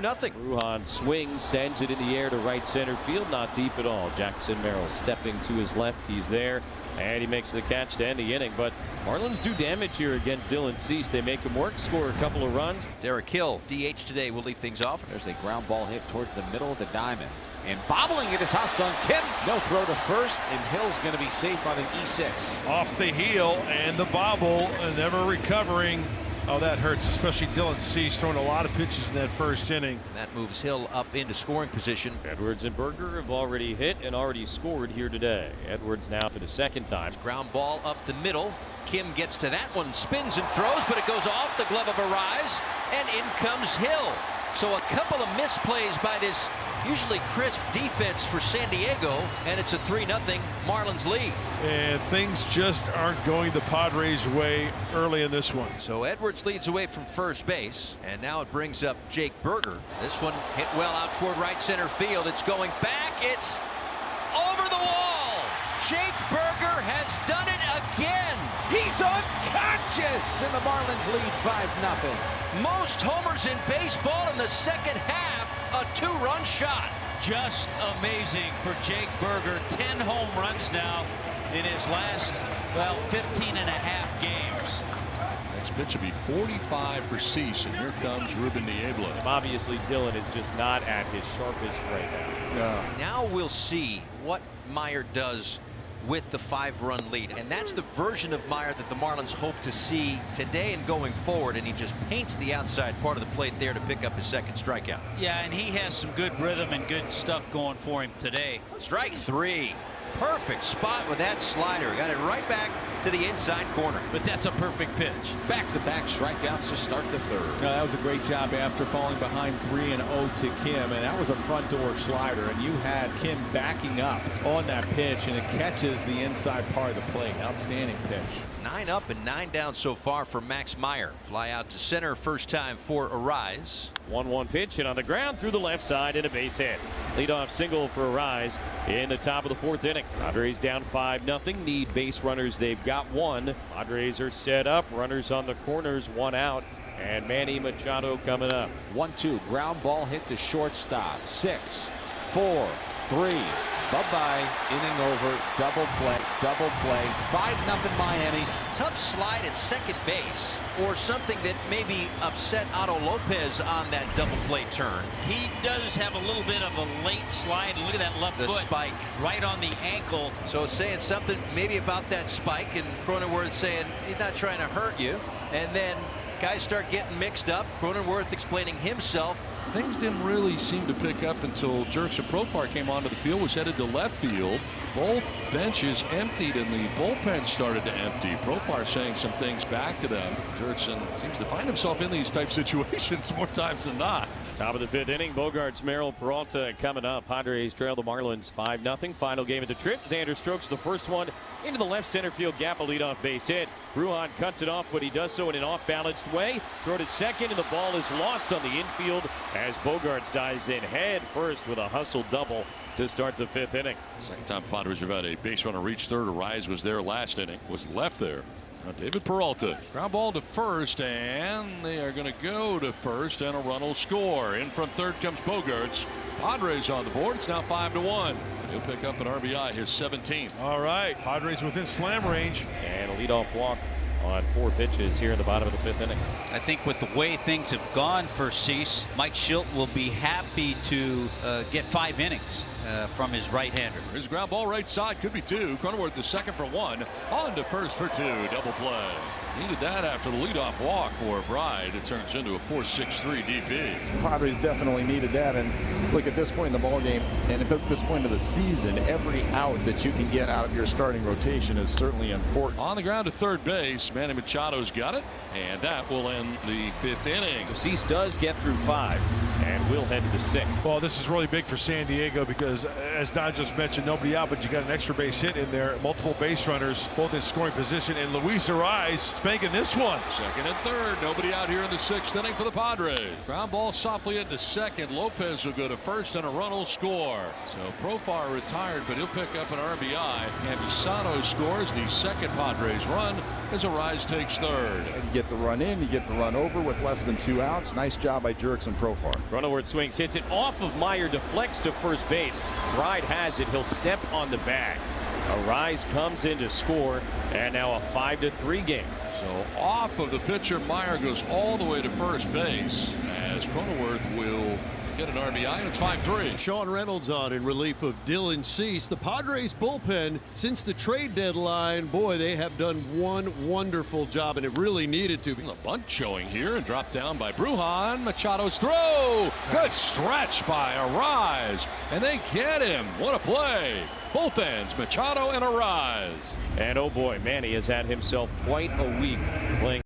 2-0. Ruhan swings, sends it in the air to right center field, not deep at all. Jackson Merrill stepping to his left. He's there, and he makes the catch to end the inning. But Marlins do damage here against Dylan Cease. They make him work, score a couple of runs. Derek Hill, DH today, will lead things off. There's a ground ball hit towards the middle of the diamond. And bobbling it is Ha-Sung Kim. No throw to first, and Hill's going to be safe on an E6. Off the heel and the bobble, and never recovering. Oh, that hurts, especially Dylan Cease throwing a lot of pitches in that first inning. That moves Hill up into scoring position. Edwards and Berger have already hit and already scored here today. Edwards now for the second time. Ground ball up the middle. Kim gets to that one, spins and throws, but it goes off the glove of Arise, and in comes Hill. So a couple of misplays by this usually crisp defense for San Diego, and it's a 3-0 Marlins lead. And things just aren't going the Padres' way early in this one. So Edwards leads away from first base, and now it brings up Jake Berger. This one hit well out toward right center field. It's going back. It's over the wall. Jake Berger has done it again. He's unconscious, and the Marlins lead 5-0. Most homers in baseball in the second half. A 2-run shot. Just amazing for Jake Berger. 10 home runs now in his last, 15 and a half games. Next pitch will be 45 for Cease, and here comes Ruben Niebla. Obviously, Dylan is just not at his sharpest right now. Now we'll see what Meyer does with the 5-run lead, and that's the version of Meyer that the Marlins hope to see today and going forward, and he just paints the outside part of the plate there to pick up his second strikeout. Yeah, and he has some good rhythm and good stuff going for him today. Strike 3. Perfect spot with that slider. Got it right back to the inside corner. But that's a perfect pitch. Back-to-back strikeouts to start the third. That was a great job after falling behind 3-0 to Kim, and that was a front door slider, and you had Kim backing up on that pitch, and it catches the inside part of the plate. Outstanding pitch. 9 up and 9 down so far for Max Meyer. Fly out to center, first time for Arise. 1-1 pitch, and on the ground through the left side and a base hit. Leadoff single for Arise in the top of the fourth inning. Padres down 5-0. Need base runners. They've got one. Padres are set up. Runners on the corners, 1 out. And Manny Machado coming up. 1-2. Ground ball hit to shortstop. 6, 4, 3. Bye-bye. Inning over. Double play. 5-0 Miami. Tough slide at second base, or something that maybe upset Otto Lopez on that double play turn. He does have a little bit of a late slide. Look at that left The foot. spike. Right on the ankle. So it's saying something maybe about that spike, and Cronenworth saying he's not trying to hurt you. And then guys start getting mixed up. Cronenworth explaining himself. Things didn't really seem to pick up until Jurickson Profar came onto the field, was headed to left field. Both benches emptied, and the bullpen started to empty. Profar saying some things back to them. Jurickson seems to find himself in these type situations more times than not. Top of the fifth inning, Bogarts, Merrill, Peralta coming up. Padres trail the Marlins 5-0. Final game at the Trip. Xander strokes the first one into the left center field gap, a leadoff base hit. Ruhan cuts it off, but he does so in an off-balanced way. Throw to second, and the ball is lost on the infield as Bogarts dives in head first with a hustle double to start the fifth inning. Second time Padres have had a base runner reach third. Arise was there last inning, was left there. Now David Peralta, ground ball to first, and they are going to go to first, and a run will score. In from third comes Bogarts. Padres on the board. It's now 5-1. He'll pick up an RBI, his 17th. All right, Padres within slam range. And a leadoff walk on 4 pitches here in the bottom of the fifth inning. I think with the way things have gone for Cease, Mike Schilt will be happy to get 5 innings from his right-hander. His ground ball right side could be 2. Cronenworth the second for 1. On to first for 2. Double play. Needed that after the leadoff walk for Bride. It turns into a 4.63 DP. Padres definitely needed that, and look, at this point in the ball game and at this point of the season, every out that you can get out of your starting rotation is certainly important. On the ground to third base, Manny Machado's got it, and that will end the fifth inning. Cease does get through 5 and will head to the 6th. Well, this is really big for San Diego because, as Don just mentioned, nobody out, but you got an extra base hit in there. Multiple base runners, both in scoring position, and Luis Arise spanking this one. Second and third, nobody out here in the 6th inning for the Padres. Ground ball softly into second. Lopez will go to first, and a run will score. So Profar retired, but he'll pick up an RBI. Campusano scores the second Padres run as Arise takes third. You get the run in, you get the run over with less than 2 outs. Nice job by Jurickson Profar. Cronenworth swings, hits it off of Meyer, deflects to first base. Ride has it. He'll step on the bag. Arise comes in to score, and now a 5-3 game. So off of the pitcher, Meyer goes all the way to first base as Cronenworth will get an RBI, and it's 5-3. Sean Reynolds on in relief of Dylan Cease. The Padres bullpen, since the trade deadline, boy, they have done one wonderful job, and it really needed to. A bunt showing here and dropped down by Brujan. Machado's throw. Good stretch by Arise, and they get him. What a play. Both ends, Machado and Arise. And oh boy, Manny has had himself quite a week playing.